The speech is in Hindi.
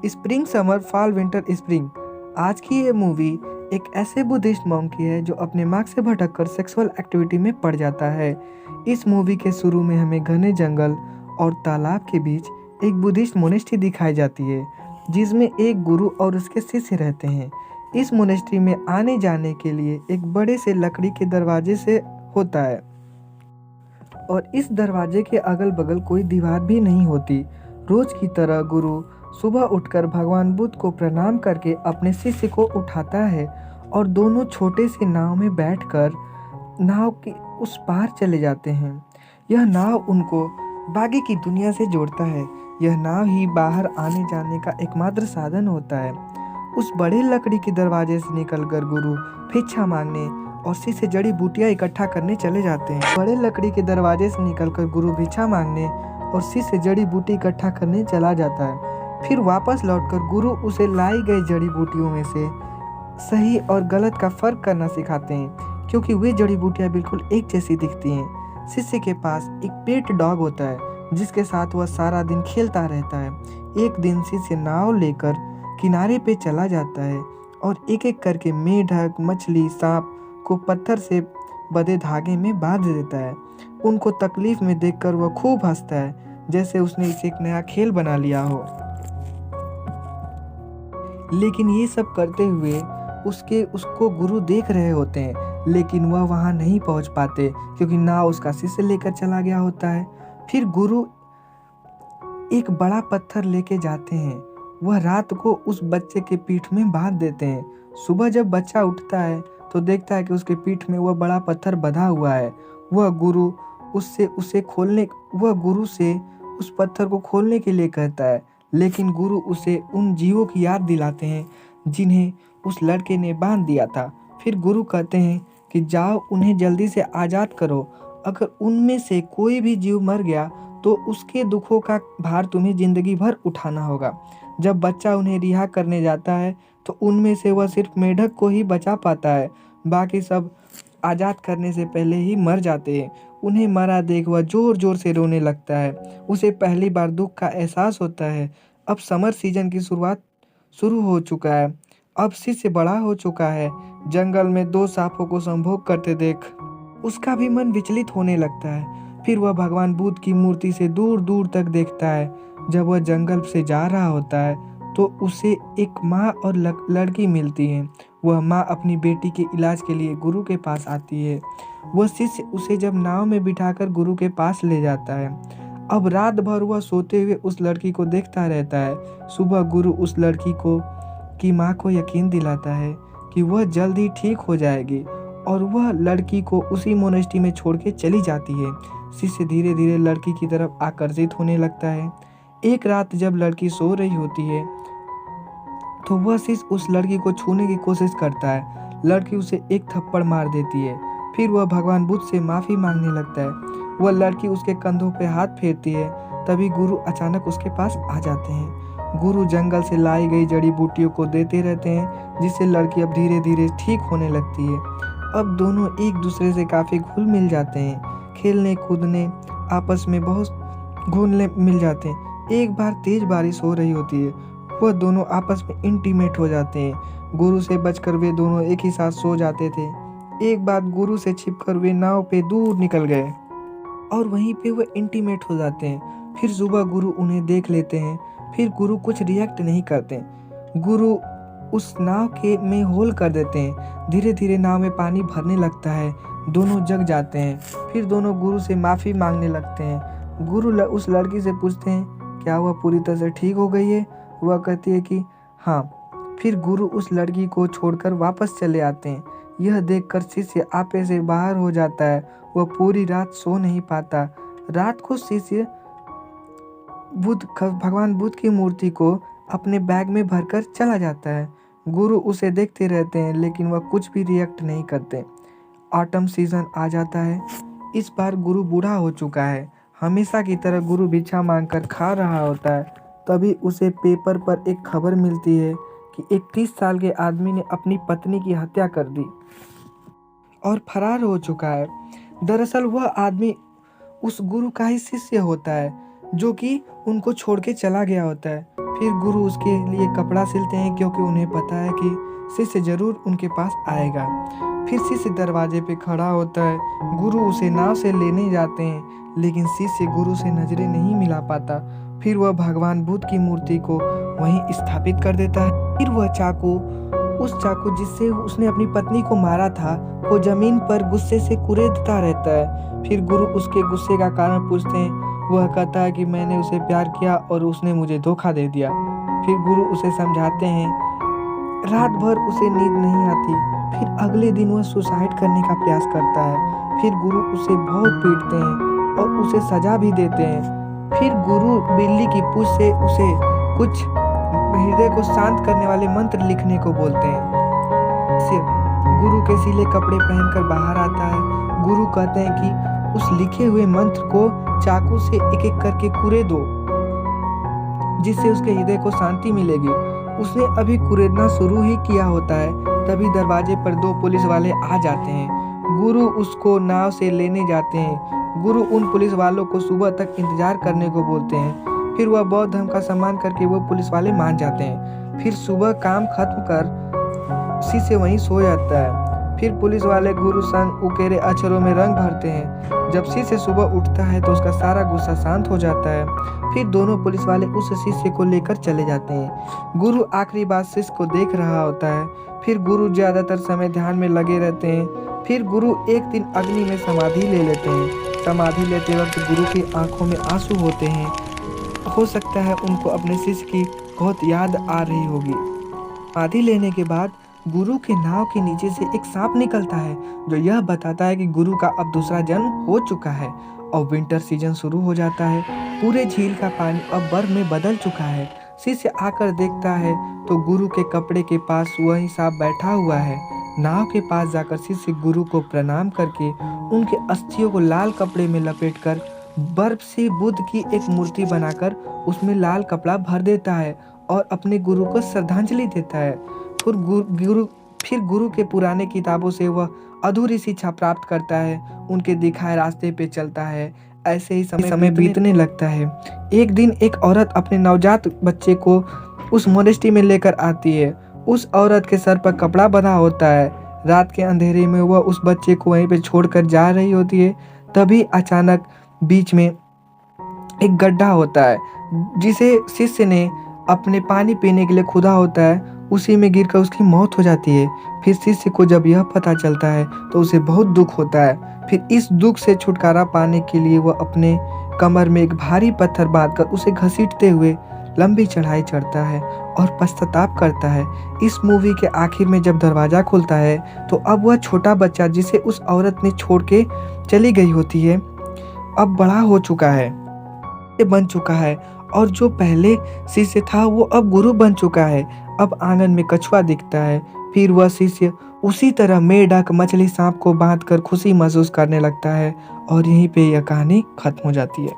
Spring summer fall winter spring. आज की ये मूवी एक ऐसे बुद्धिस्ट मॉन्क की है जो अपने मार्ग से भटककर सेक्सुअल एक्टिविटी में पड़ जाता है। इस मूवी के शुरू में हमें घने जंगल और तालाब के बीच एक बुद्धिस्ट मोनेस्ट्री दिखाई जाती है जिसमें एक गुरु और उसके शिष्य रहते हैं। इस मोनेस्ट्री में आने जाने के लिए एक बड़े से लकड़ी के दरवाजे से होता है और इस दरवाजे के अगल बगल कोई दीवार भी नहीं होती। रोज की तरह गुरु सुबह उठकर भगवान बुद्ध को प्रणाम करके अपने शिष्य को उठाता है और दोनों छोटे से नाव में बैठकर नाव के उस पार चले जाते हैं। यह नाव उनको बाकी की दुनिया से जोड़ता है। यह नाव ही बाहर आने जाने का एकमात्र साधन होता है। उस बड़े लकड़ी के दरवाजे से निकलकर गुरु भिक्षा मांगने और शिष्य जड़ी बूटियां इकट्ठा करने चले जाते हैं। बड़े लकड़ी के दरवाजे से निकलकर गुरु भिक्षा मांगने और शिष्य जड़ी बूटी इकट्ठा करने चला जाता है। फिर वापस लौटकर गुरु उसे लाई गई जड़ी बूटियों में से सही और गलत का फर्क करना सिखाते हैं, क्योंकि वे जड़ी बूटियां बिल्कुल एक जैसी दिखती हैं। शिष्य के पास एक पेट डॉग होता है जिसके साथ वह सारा दिन खेलता रहता है। एक दिन शिष्य नाव लेकर किनारे पे चला जाता है और एक एक करके मेढक, मछली, सांप को पत्थर से बंधे धागे में बांध देता है। उनको तकलीफ में देखकर वह खूब हंसता है, जैसे उसने इसे एक नया खेल बना लिया हो। लेकिन ये सब करते हुए उसको गुरु देख रहे होते हैं, लेकिन वह वहां नहीं पहुंच पाते क्योंकि नाव उसका शिष्य लेकर चला गया होता है। फिर गुरु एक बड़ा पत्थर लेके जाते हैं। वह रात को उस बच्चे के पीठ में बांध देते हैं। सुबह जब बच्चा उठता है तो देखता है कि उसके पीठ में वह बड़ा पत्थर बंधा हुआ है। वह गुरु से उस पत्थर को खोलने के लिए कहता है, लेकिन गुरु उसे उन जीवों की याद दिलाते हैं जिन्हें उस लड़के ने बांध दिया था। फिर गुरु कहते हैं कि जाओ उन्हें जल्दी से आज़ाद करो। अगर उनमें से कोई भी जीव मर गया तो उसके दुखों का भार तुम्हें जिंदगी भर उठाना होगा। जब बच्चा उन्हें रिहा करने जाता है तो उनमें से वह सिर्फ मेढक को ही बचा पाता है, बाकी सब आज़ाद करने से पहले ही मर जाते हैं। उन्हें मरा देख वह जोर जोर से रोने लगता है। उसे पहली बार दुख का एहसास होता है। अब समर सीजन की शुरुआत शुरू हो चुका है। अब शिष्य बड़ा हो चुका है। जंगल में 2 सांपों को संभोग करते देख उसका भी मन विचलित होने लगता है। फिर वह भगवान बुद्ध की मूर्ति से दूर दूर तक देखता है। जब वह जंगल से जा रहा होता है तो उसे एक माँ और लड़की मिलती है। वह माँ अपनी बेटी के इलाज के लिए गुरु के पास आती है। वह शिष्य उसे जब नाव में बिठाकर गुरु के पास ले जाता है। अब रात भर वह सोते हुए उस लड़की को देखता रहता है। सुबह गुरु उस लड़की की माँ को यकीन दिलाता है कि वह जल्द ही ठीक हो जाएगी और वह लड़की को उसी मोनेस्ट्री में छोड़ के चली जाती है। शिष्य धीरे धीरे लड़की की तरफ आकर्षित होने लगता है। एक रात जब लड़की सो रही होती है तो वह शिष्य उस लड़की को छूने की कोशिश करता है। लड़की उसे एक थप्पड़ मार देती है। फिर वह भगवान बुद्ध से माफ़ी मांगने लगता है। वह लड़की उसके कंधों पे हाथ फेरती है। तभी गुरु अचानक उसके पास आ जाते हैं। गुरु जंगल से लाई गई जड़ी बूटियों को देते रहते हैं, जिससे लड़की अब धीरे धीरे ठीक होने लगती है। अब दोनों एक दूसरे से काफ़ी घुल मिल जाते हैं। खेलने कूदने आपस में बहुत घुलने मिल जाते हैं। एक बार तेज बारिश हो रही होती है। वह दोनों आपस में इंटीमेट हो जाते हैं। गुरु से बचकर वे दोनों एक ही साथ सो जाते थे। एक बार गुरु से छिपकर वे नाव पे दूर निकल गए और वहीं पे वे इंटीमेट हो जाते हैं। फिर सुबह गुरु उन्हें देख लेते हैं। फिर गुरु कुछ रिएक्ट नहीं करते। गुरु उस नाव के में होल कर देते हैं। धीरे धीरे नाव में पानी भरने लगता है। दोनों जग जाते हैं। फिर दोनों गुरु से माफ़ी मांगने लगते हैं। गुरु उस लड़की से पूछते हैं क्या वह पूरी तरह से ठीक हो गई है। वह कहती है कि हाँ। फिर गुरु उस लड़की को छोड़कर वापस चले आते हैं। यह देखकर शिष्य आपे से बाहर हो जाता है। वह पूरी रात सो नहीं पाता। रात को शिष्य भगवान बुद्ध की मूर्ति को अपने बैग में भरकर चला जाता है। गुरु उसे देखते रहते हैं, लेकिन वह कुछ भी रिएक्ट नहीं करते। ऑटम सीजन आ जाता है। इस बार गुरु बूढ़ा हो चुका है। हमेशा की तरह गुरु भिक्षा मांगकर खा रहा होता है। तभी उसे पेपर पर एक खबर मिलती है कि एक 30 साल के आदमी ने अपनी पत्नी की हत्या कर दी और फरार हो चुका है। दरअसल वह आदमी उस गुरु का ही शिष्य होता है, जो कि उनको छोड़ के चला गया होता है। फिर गुरु उसके लिए कपड़ा सिलते हैं क्योंकि उन्हें पता है कि शिष्य जरूर उनके पास आएगा। फिर शिष्य दरवाजे पे खड़ा होता है। गुरु उसे नाव से लेने जाते हैं, लेकिन शिष्य गुरु से नजरें नहीं मिला पाता। फिर वह भगवान बुद्ध की मूर्ति को वहीं स्थापित कर देता है। फिर वह उस चाकू जिससे उसने अपनी पत्नी को मारा था, वो जमीन पर गुस्से से कुरेदता रहता है। फिर गुरु उसके गुस्से का कारण पूछते हैं। वह कहता है कि मैंने उसे प्यार किया और उसने मुझे धोखा दे दिया। फिर गुरु उसे समझाते हैं। रात भर उसे नींद नहीं आती। फिर अगले दिन वह सुसाइड करने का प्रयास करता है। फिर गुरु उसे बहुत पीटते हैं और उसे सजा भी देते हैं। फिर गुरु बिल्ली की पूंछ से उसे कुछ हृदय को शांत करने वाले मंत्र लिखने को बोलते हैं। गुरु के सिले कपड़े पहनकर बाहर आता है। गुरु कहते हैं कि उस लिखे हुए मंत्र को चाकू से एक एक करके कुरे दो, जिससे उसके हृदय को शांति मिलेगी। उसने अभी कुरेदना शुरू ही किया होता है, तभी दरवाजे पर 2 पुलिस वाले आ जाते हैं। गुरु उसको नाव से लेने जाते हैं। गुरु उन पुलिस वालों को सुबह तक इंतजार करने को बोलते हैं। फिर वह बौद्ध धर्म का सम्मान करके वो पुलिस वाले मान जाते हैं। फिर सुबह काम खत्म कर शिष्य वहीं सो जाता है। फिर पुलिस वाले गुरु संग उकेरे अक्षरों में रंग भरते हैं। जब शिष्य सुबह उठता है तो उसका सारा गुस्सा शांत हो जाता है। फिर दोनों पुलिस वाले उस शिष्य को लेकर चले जाते हैं। गुरु आखिरी बार शिष्य को देख रहा होता है। फिर गुरु ज्यादातर समय ध्यान में लगे रहते हैं। फिर गुरु एक दिन अग्नि में समाधि ले लेते हैं। समाधि लेते वक्त गुरु की आंखों में आंसू होते हैं। हो सकता है उनको अपने शिष्य की बहुत याद आ रही होगी। समाधि लेने के बाद गुरु के नाव के नीचे से एक सांप निकलता है, जो यह बताता है कि गुरु का अब दूसरा जन्म हो चुका है और विंटर सीजन शुरू हो जाता है। पूरे झील का पानी अब बर्फ में बदल चुका है। शिष्य आकर देखता है तो गुरु के कपड़े के पास वही सांप बैठा हुआ है। नाव के पास जाकर शिष्य गुरु को प्रणाम करके उनके अस्थियों को लाल कपड़े में लपेटकर बर्फ से बुद्ध की एक मूर्ति बनाकर उसमें लाल कपड़ा भर देता है और अपने गुरु को श्रद्धांजलि देता है। फिर गुरु के पुराने किताबों से वह अधूरी शिक्षा प्राप्त करता है। उनके दिखाए रास्ते पे चलता है। ऐसे ही समय बीतने लगता है। एक दिन एक औरत अपने नवजात बच्चे को उस मोनेस्ट्री में लेकर आती है। उस औरत के सर पर कपड़ा बंधा होता है। रात के अंधेरे में वह उस बच्चे को वहीं पे छोड़कर जा रही होती है। तभी अचानक बीच में एक गड्ढा होता है, जिसे शिष्य ने अपने पानी पीने के लिए खुदा होता है। उसी में गिरकर उसकी मौत हो जाती है। फिर शिष्य को जब यह पता चलता है तो उसे बहुत दुख होता है। फिर इस दुख से छुटकारा पाने के लिए वह अपने कमर में एक भारी पत्थर बांधकर उसे घसीटते हुए लंबी चढ़ाई चढ़ता है और पश्चाताप करता है। इस मूवी के आखिर में जब दरवाजा खुलता है तो अब वह छोटा बच्चा जिसे उस औरत ने छोड़ के चली गई होती है, अब बड़ा हो चुका है, बन चुका है, और जो पहले शिष्य था वो अब गुरु बन चुका है। अब आंगन में कछुआ दिखता है। फिर वह शिष्य उसी तरह मेढक मछली सांप को बांधकर खुशी महसूस करने लगता है और यहीं पे यह कहानी खत्म हो जाती है।